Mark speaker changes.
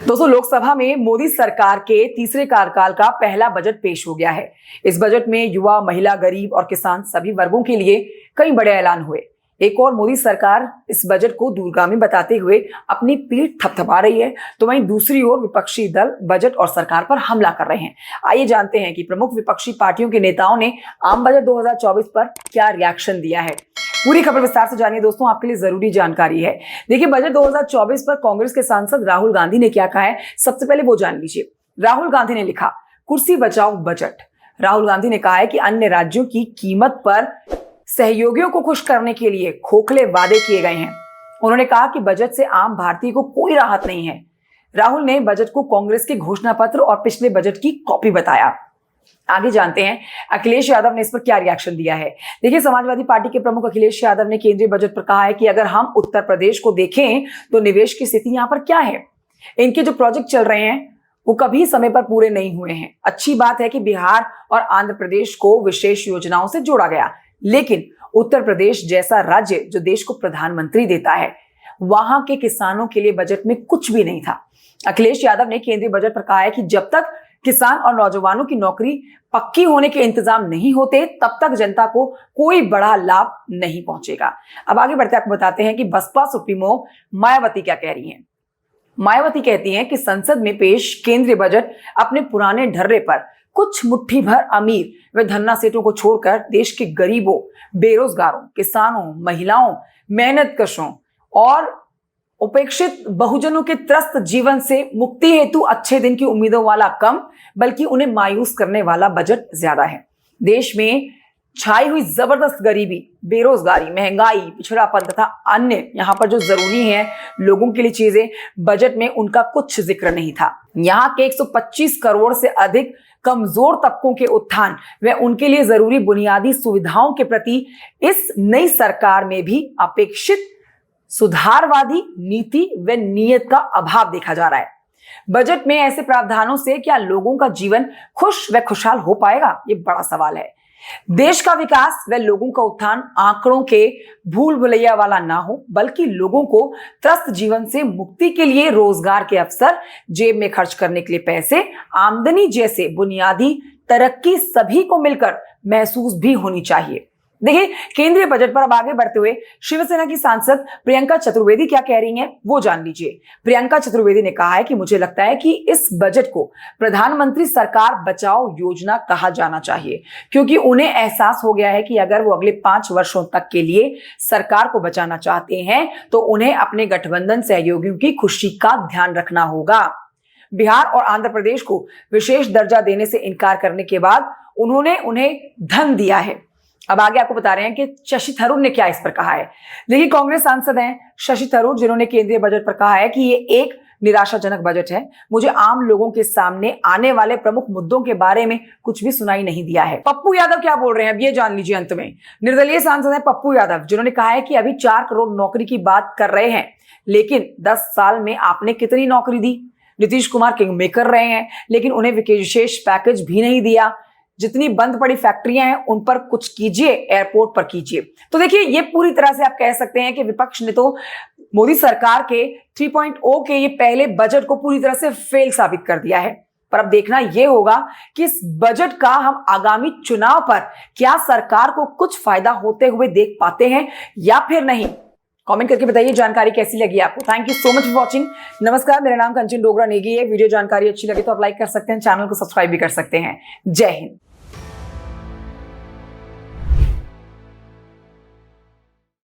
Speaker 1: दोस्तों, लोकसभा में मोदी सरकार के तीसरे कार्यकाल का पहला बजट पेश हो गया है। इस बजट में युवा, महिला, गरीब और किसान सभी वर्गों के लिए कई बड़े ऐलान हुए। एक और मोदी सरकार इस बजट को दूरगामी बताते हुए अपनी पीठ थपथपा रही है, तो वहीं दूसरी ओर विपक्षी दल बजट और सरकार पर हमला कर रहे हैं। आइए जानते हैं कि प्रमुख विपक्षी पार्टियों के नेताओं ने आम बजट 2024 पर क्या रिएक्शन दिया है। पूरी खबर विस्तार से जानिए दोस्तों, आपके लिए जरूरी जानकारी है। देखिए, बजट 2024 पर कांग्रेस के सांसद राहुल गांधी ने क्या कहा है, सबसे पहले वो जान लीजिए। राहुल गांधी ने लिखा, कुर्सी बचाओ बजट। राहुल गांधी ने कहा है कि अन्य राज्यों की कीमत पर सहयोगियों को खुश करने के लिए खोखले वादे किए गए हैं। उन्होंने कहा कि बजट से आम भारतीय को कोई राहत नहीं है। राहुल ने बजट को कांग्रेस के घोषणा पत्र और पिछले बजट की कॉपी बताया। आगे जानते हैं अखिलेश यादव ने इस पर क्या रिएक्शन दिया है। देखिए, समाजवादी पार्टी के प्रमुख अखिलेश यादव ने केंद्रीय बजट पर कहा है कि अगर हम उत्तर प्रदेश को देखें तो निवेश की स्थिति यहां पर क्या है। इनके जो प्रोजेक्ट चल रहे हैं वो कभी समय पर पूरे नहीं हुए हैं। अच्छी बात है कि बिहार और आंध्र प्रदेश को विशेष योजनाओं से जोड़ा गया, लेकिन उत्तर प्रदेश जैसा राज्य जो देश को प्रधानमंत्री देता है, वहां के किसानों के लिए बजट में कुछ भी नहीं था। अखिलेश यादव ने केंद्रीय बजट पर कहा है कि जब तक किसान और नौजवानों की नौकरी पक्की होने के इंतजाम नहीं होते, तब तक जनता को कोई बड़ा लाभ नहीं पहुंचेगा। अब आगे बढ़ते आपको बताते हैं कि बसपा सुप्रीमो मायावती क्या कह रही हैं। मायावती कहती हैं कि संसद में पेश केंद्रीय बजट अपने पुराने ढर्रे पर कुछ मुट्ठी भर अमीर व धन्ना सेठों को छोड़कर देश के गरीबों, बेरोजगारों, किसानों, महिलाओं, मेहनतकशों और उपेक्षित बहुजनों के त्रस्त जीवन से मुक्ति हेतु अच्छे दिन की उम्मीदों वाला कम, बल्कि उन्हें मायूस करने वाला बजट ज्यादा है। देश में छाई हुई जबरदस्त गरीबी, बेरोजगारी, महंगाई, पिछड़ापन तथा अन्य यहाँ पर जो जरूरी है लोगों के लिए चीजें, बजट में उनका कुछ जिक्र नहीं था। यहाँ के 125 करोड़ से अधिक कमजोर तबकों के उत्थान व उनके लिए जरूरी बुनियादी सुविधाओं के प्रति इस नई सरकार में भी अपेक्षित सुधारवादी नीति व नीयत का अभाव देखा जा रहा है। बजट में ऐसे प्रावधानों से क्या लोगों का जीवन खुश व खुशहाल हो पाएगा, ये बड़ा सवाल है। देश का विकास व लोगों का उत्थान आंकड़ों के भूल भुलैया वाला ना हो, बल्कि लोगों को त्रस्त जीवन से मुक्ति के लिए रोजगार के अवसर, जेब में खर्च करने के लिए पैसे, आमदनी जैसे बुनियादी तरक्की सभी को मिलकर महसूस भी होनी चाहिए। देखिए, केंद्रीय बजट पर अब आगे बढ़ते हुए शिवसेना की सांसद प्रियंका चतुर्वेदी क्या कह रही हैं, वो जान लीजिए। प्रियंका चतुर्वेदी ने कहा है कि मुझे लगता है कि इस बजट को प्रधानमंत्री सरकार बचाओ योजना कहा जाना चाहिए, क्योंकि उन्हें एहसास हो गया है कि अगर वो अगले 5 वर्षों तक के लिए सरकार को बचाना चाहते हैं तो उन्हें अपने गठबंधन सहयोगियों की खुशी का ध्यान रखना होगा। बिहार और आंध्र प्रदेश को विशेष दर्जा देने से इनकार करने के बाद उन्होंने उन्हें धन दिया है। अब आगे आपको बता रहे हैं कि शशि थरूर ने क्या इस पर कहा है। देखिए, कांग्रेस सांसद हैं शशि थरूर, जिन्होंने केंद्रीय बजट पर कहा है कि ये एक निराशाजनक बजट है। मुझे आम लोगों के सामने आने वाले प्रमुख मुद्दों के बारे में कुछ भी सुनाई नहीं दिया है। पप्पू यादव क्या बोल रहे हैं, अब ये जान लीजिए। अंत में निर्दलीय सांसद है पप्पू यादव, जिन्होंने कहा है कि अभी 4 करोड़ नौकरी की बात कर रहे हैं, लेकिन 10 साल में आपने कितनी नौकरी दी। नीतीश कुमार किंग मेकर रहे हैं, लेकिन उन्हें विशेष पैकेज भी नहीं दिया। जितनी बंद पड़ी फैक्ट्रियां हैं उन पर कुछ कीजिए, एयरपोर्ट पर कीजिए। तो देखिए, ये पूरी तरह से आप कह सकते हैं कि विपक्ष ने तो मोदी सरकार के 3.0 के ये पहले बजट को पूरी तरह से फेल साबित कर दिया है। पर अब देखना यह होगा कि इस बजट का हम आगामी चुनाव पर क्या सरकार को कुछ फायदा होते हुए देख पाते हैं या फिर नहीं। कमेंट करके बताइए जानकारी कैसी लगी आपको। Thank you so much for watching. नमस्कार, मेरा नाम कंचन डोगरा नेगी है। वीडियो जानकारी अच्छी लगी तो आप लाइक कर सकते हैं, चैनल को सब्सक्राइब भी कर सकते हैं। जय हिंद।